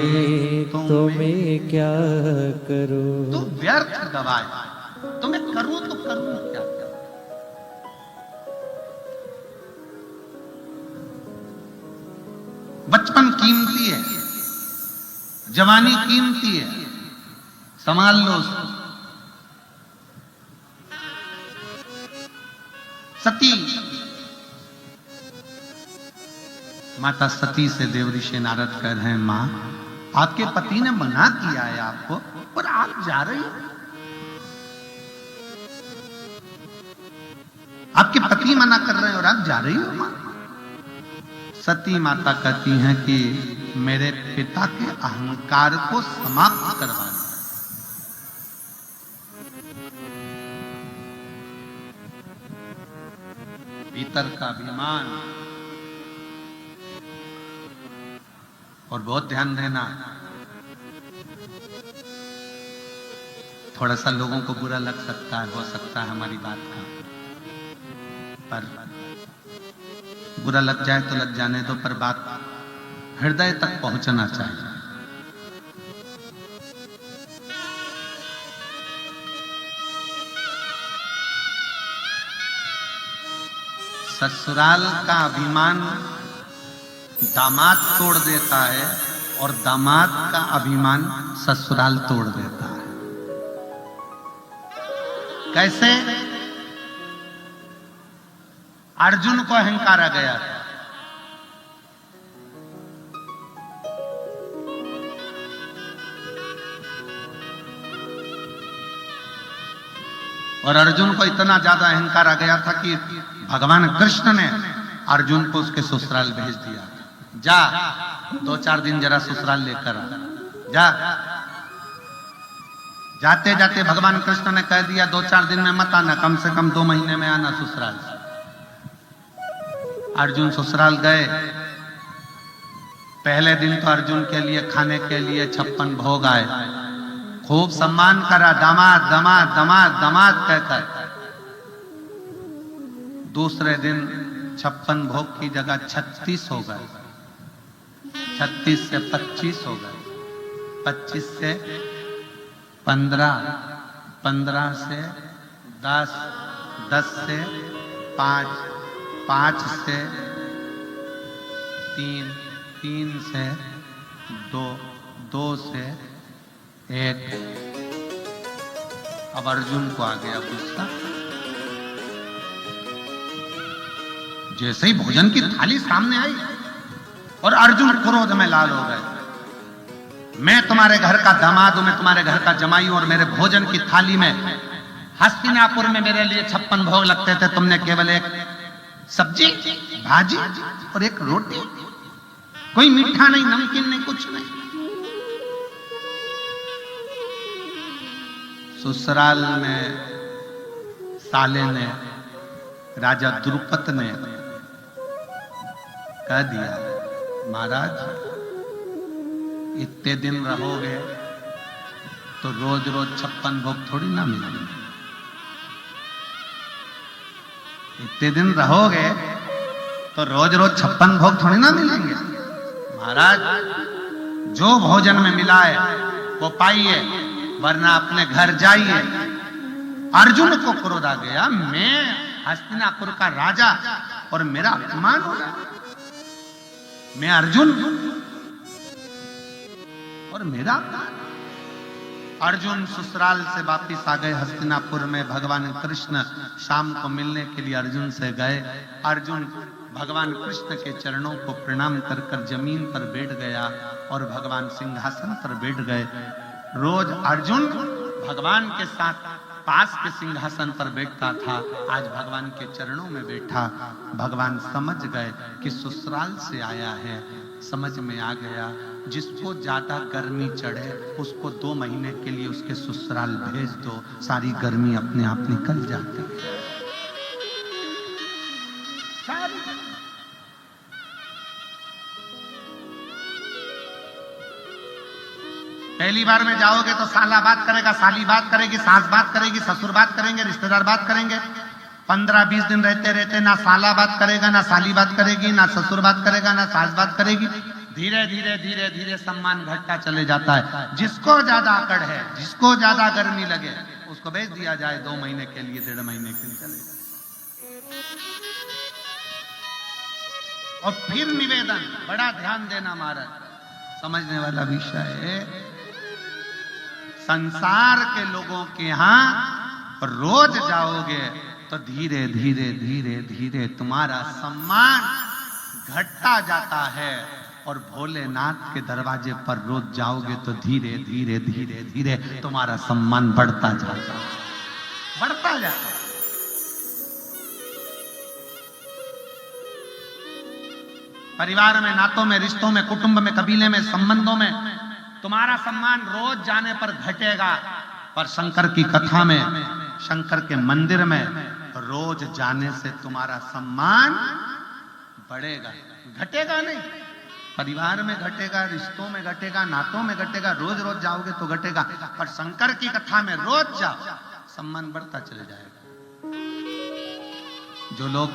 तो मैं क्या करूं। तू व्यर्थ गवाए, तो मैं करूं तो करूं क्या? बचपन कीमती है, जवानी कीमती है, संभाल लो उसको। सती, माता सती से देवऋषि नारद कह रहे हैं, मां आपके पति ने मना किया है आपको, पर आप जा रही हो। आपके पति मना कर रहे हैं और आप जा रही हो मां। सती माता कहती हैं कि मेरे पिता के अहंकार को समाप्त करवाना। भीतर का अभिमान। और बहुत ध्यान देना, थोड़ा सा लोगों को बुरा लग सकता है, हो सकता है हमारी बात का, पर बुरा लग जाए तो लग जाने दो, पर बात हृदय तक पहुंचना चाहिए। ससुराल का अभिमान दामाद तोड़ देता है और दामाद का अभिमान ससुराल तोड़ देता है। कैसे? अर्जुन को अहंकार आ गया था, और अर्जुन को इतना ज्यादा अहंकार आ गया था कि भगवान कृष्ण ने अर्जुन को उसके ससुराल भेज दिया, जा 2-4 दिन जरा ससुराल लेकर आ जा। जाते जाते भगवान कृष्ण ने कह दिया 2-4 दिन में मत आना, कम से कम 2 महीने में आना ससुराल। अर्जुन ससुराल गए। पहले दिन तो अर्जुन के लिए खाने के लिए 56 भोग आए, खूब सम्मान करा, दामाद दामाद दामाद दामाद कहकर। दूसरे दिन 56 भोग की जगह 36 हो गए, 36 से 25 हो गए, 25 से 15, 15 से 10, 10 से 5, 5 से 3, 3 से 2, 2 से 1। अब अर्जुन को आ गया गुस्सा। जैसे ही भोजन की थाली सामने आई, और अर्जुन क्रोध में लाल हो गए। मैं तुम्हारे घर का दामाद हूं, मैं तुम्हारे घर का जमाई हूं, और मेरे भोजन की थाली में हस्तिनापुर में मेरे लिए 56 भोग लगते थे, तुमने केवल एक सब्जी, भाजी और एक रोटी, कोई मीठा नहीं, नमकीन नहीं, कुछ नहीं। ससुराल में साले ने, राजा द्रुपद ने कह दिया, महाराज इतने दिन रहोगे तो रोज रोज 56 भोग थोड़ी ना मिलेंगे। इतने दिन रहोगे तो रोज रोज 56 भोग थोड़ी ना मिलेंगे। महाराज जो भोजन में मिला है वो पाइए, वरना अपने घर जाइए। अर्जुन को क्रोध आ गया, मैं हस्तिनापुर का राजा और मेरा अपमान हो रहा, मैं अर्जुन और मेरा अपमान। अर्जुन ससुराल से वापिस आ गए हस्तिनापुर में। भगवान कृष्ण शाम को मिलने के लिए अर्जुन से गए। अर्जुन भगवान कृष्ण के चरणों को प्रणाम कर कर जमीन पर बैठ गया और भगवान सिंहासन पर बैठ गए। रोज अर्जुन भगवान के साथ पास के सिंहासन पर बैठता था, आज भगवान के चरणों में बैठा। भगवान समझ गए कि ससुराल से आया है, समझ में आ गया जिसको ज्यादा गर्मी चढ़े उसको 2 महीने के लिए उसके ससुराल भेज दो, सारी गर्मी अपने आप निकल जाती है। पहली बार में जाओगे तो साला बात करेगा, साली बात करेगी, सास बात करेगी, ससुर बात करेंगे, रिश्तेदार बात करेंगे। 15-20 दिन रहते रहते ना साला बात करेगा, ना साली बात करेगी, ना ससुर बात करेगा, ना सास बात करेगी। धीरे धीरे धीरे धीरे सम्मान घटता चले जाता है। जिसको ज्यादा अकड़ है, जिसको ज्यादा गर्मी लगे, उसको भेज दिया जाए 2 महीने के लिए, 1.5 महीने के लिए चलेगा। और फिर निवेदन, बड़ा ध्यान देना महाराज, समझने वाला विषय है। संसार के लोगों के यहां रोज जाओगे तो धीरे धीरे धीरे धीरे तुम्हारा सम्मान घटता जाता है, और भोलेनाथ के दरवाजे पर रोज जाओगे तो धीरे धीरे धीरे धीरे तुम्हारा सम्मान बढ़ता जाता है, बढ़ता जाता है। परिवार में, नातों में, रिश्तों में, कुटुंब में, कबीले में, संबंधों में तुम्हारा सम्मान रोज जाने पर घटेगा, पर शंकर की कथा में, शंकर के मंदिर में रोज जाने से तुम्हारा सम्मान बढ़ेगा, घटेगा नहीं। परिवार में घटेगा, रिश्तों में घटेगा, नातों में घटेगा, रोज रोज जाओगे तो घटेगा, पर शंकर की कथा में रोज जाओ, सम्मान बढ़ता चले जाएगा। जो लोग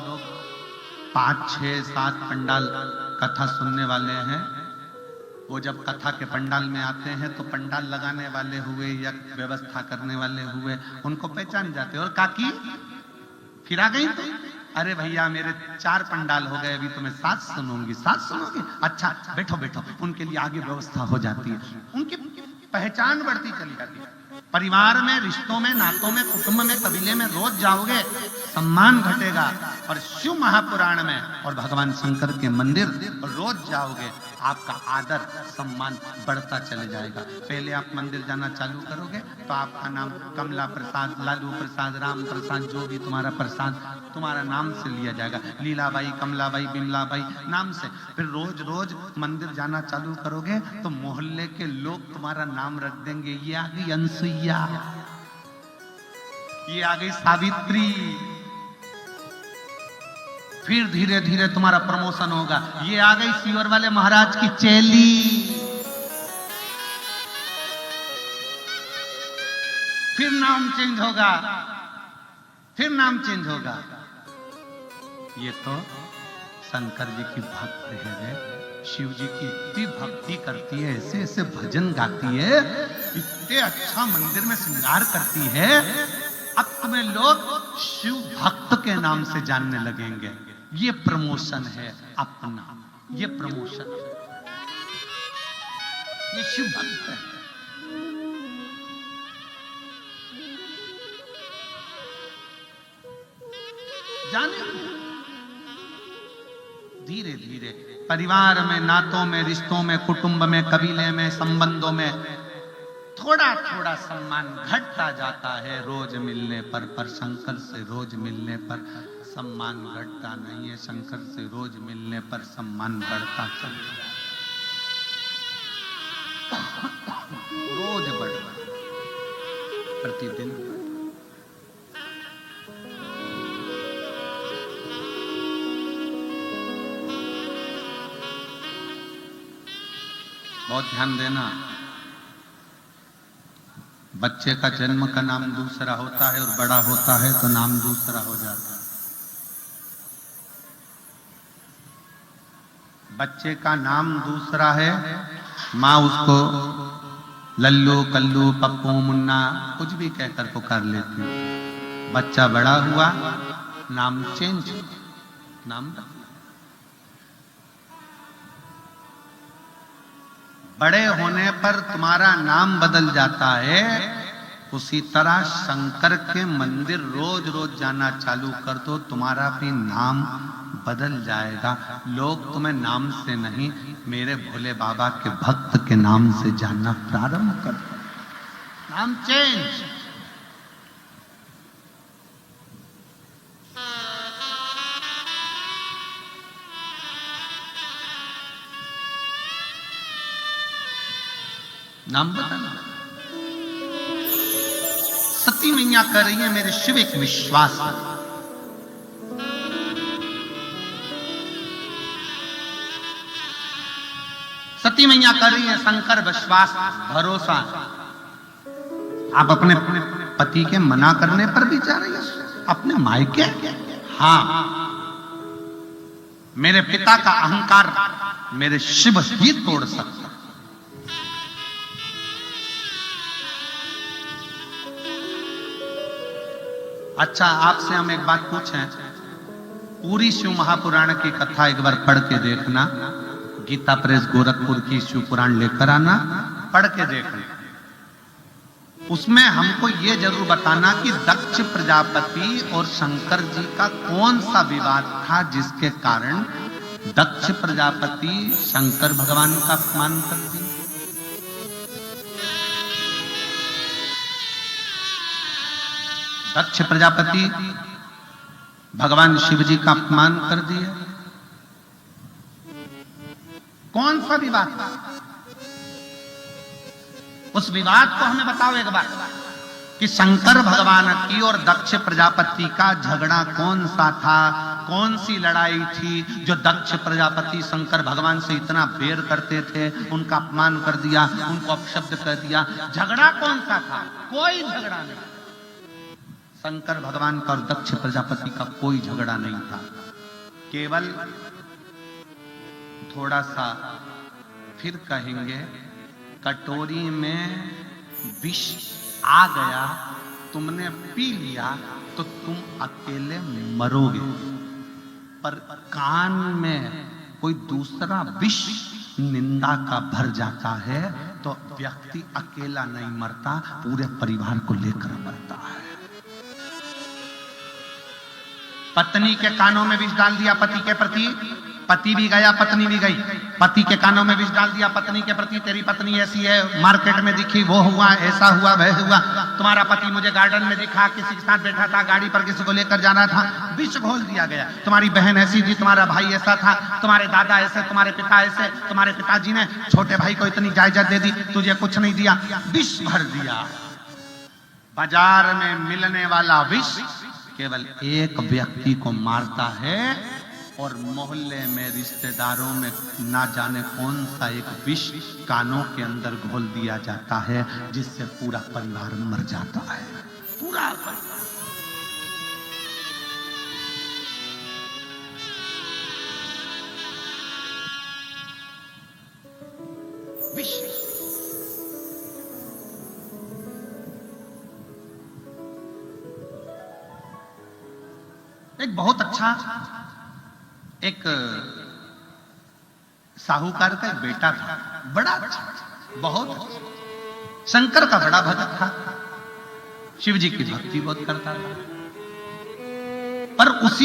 5, 6, 7 पंडाल कथा सुनने वाले हैं, वो जब कथा के पंडाल में आते हैं तो पंडाल लगाने वाले हुए या व्यवस्था करने वाले हुए उनको पहचान जाते हैं। और काकी फिर आ गई तो, अरे भैया मेरे 4 पंडाल हो गए, अभी तो मैं 7 सुनूंगी। 7 सुनोगे? अच्छा बैठो बैठो, उनके लिए आगे व्यवस्था हो जाती है, उनकी पहचान बढ़ती चली जाती है। परिवार में, रिश्तों में, नातों में, कुटुंब में, कबीले में रोज जाओगे सम्मान घटेगा, और शिव महापुराण में और भगवान शंकर के मंदिर रोज जाओगे, आपका आदर सम्मान बढ़ता चले जाएगा। पहले आप मंदिर जाना चालू करोगे तो आपका नाम कमला प्रसाद, लालू प्रसाद, राम प्रसाद, जो भी तुम्हारा प्रसाद तुम्हारा नाम से लिया जाएगा, लीलाबाई, कमलाबाई, बिमलाबाई नाम से। फिर रोज रोज मंदिर जाना चालू करोगे तो मोहल्ले के लोग तुम्हारा नाम रख देंगे, ये आ गई अनसुईया, ये आ गई सावित्री। फिर धीरे धीरे तुम्हारा प्रमोशन होगा, ये आ गई सीवर वाले महाराज की चेली। फिर नाम चेंज होगा, फिर नाम चेंज होगा। ये तो शंकर जी की भक्त है, शिव जी की इतनी भक्ति करती है, ऐसे ऐसे भजन गाती है, इतने अच्छा मंदिर में श्रृंगार करती है, अब तुम्हें लोग शिव भक्त के नाम से जानने लगेंगे। ये प्रमोशन है अपना, ये प्रमोशन है, ये शिव भक्त है। जाने धीरे धीरे परिवार में, नातों में, रिश्तों में, कुटुंब में, कबीले में, संबंधों में थोड़ा थोड़ा सम्मान घटता जाता है रोज मिलने पर शंकर से रोज मिलने पर सम्मान घटता नहीं है। शंकर से रोज मिलने पर सम्मान बढ़ता चलता रोज बढ़ प्रतिदिन। बहुत ध्यान देना, बच्चे का जन्म का नाम दूसरा होता है और बड़ा होता है तो नाम दूसरा हो जाता है। बच्चे का नाम दूसरा है, माँ उसको लल्लू, कल्लू, पप्पू, मुन्ना कुछ भी कहकर पुकार लेती है। बच्चा बड़ा हुआ, नाम चेंज, नाम बड़े होने पर तुम्हारा नाम बदल जाता है। उसी तरह शंकर के मंदिर रोज रोज जाना चालू कर दो, तुम्हारा भी नाम बदल जाएगा। लोग तुम्हें नाम से नहीं, मेरे भोले बाबा के भक्त के नाम से जानना प्रारंभ कर दो। नाम चेंज। नाम बदलना। सती मैया कर रही है मेरे शिव एक विश्वास। सती मैया कर रही है शंकर विश्वास, भरोसा। आप अपने पति के मना करने पर भी जा रही है अपने मायके? हाँ, मेरे पिता का अहंकार मेरे शिव ही तोड़ सकता। अच्छा, आपसे हम एक बात पूछें, पूरी शिव महापुराण की कथा एक बार पढ़ के देखना। गीता प्रेस गोरखपुर की शिव पुराण लेकर आना, पढ़ के देखना। उसमें हमको ये जरूर बताना कि दक्ष प्रजापति और शंकर जी का कौन सा विवाद था जिसके कारण दक्ष प्रजापति शंकर भगवान का अपमान कर दिया। दक्ष प्रजापति भगवान शिव जी का अपमान कर दिया। कौन सा विवाद था? उस विवाद को हमें बताओ एक बार कि शंकर भगवान की और दक्ष प्रजापति का झगड़ा कौन सा था? कौन सी लड़ाई थी जो दक्ष प्रजापति शंकर भगवान से इतना बैर करते थे, उनका अपमान कर दिया, उनको अपशब्द कर दिया? झगड़ा कौन सा था? कोई झगड़ा नहीं। शंकर भगवान का और दक्ष प्रजापति का कोई झगड़ा नहीं था। केवल थोड़ा सा फिर कहेंगे, कटोरी में विष आ गया, तुमने पी लिया तो तुम अकेले मरोगे, पर कान में कोई दूसरा विष निंदा का भर जाता है तो व्यक्ति अकेला नहीं मरता, पूरे परिवार को लेकर मरता है। पत्नी के कानों में विष डाल दिया पति के प्रति, पति भी गया, पत्नी भी गई। पति के कानों में विष डाल दिया पत्नी के प्रति, तेरी पत्नी ऐसी है, मार्केट में दिखी, वो हुआ, ऐसा हुआ, वह हुआ। तुम्हारा पति मुझे गार्डन में दिखा, किसी के साथ बैठा था, गाड़ी पर किसी को लेकर जाना था, विष घोल दिया गया। तुम्हारी बहन ऐसी थी, तुम्हारा भाई ऐसा था, तुम्हारे दादा ऐसे, तुम्हारे पिता ऐसे, तुम्हारे पिताजी ने छोटे भाई को इतनी जायदाद दे दी, तुझे कुछ नहीं दिया, विष भर दिया। बाजार में मिलने वाला विष केवल एक व्यक्ति को मारता है और मोहल्ले में, रिश्तेदारों में ना जाने कौन सा एक विष कानों के अंदर घोल दिया जाता है, जिससे पूरा परिवार मर जाता है। पूरा परिवार। विष। एक बहुत अच्छा, एक साहूकार का एक बेटा था, बड़ा अच्छा, बहुत अच्छा, शंकर का बड़ा भक्त था, शिव जी की भक्ति बहुत करता था, पर उसी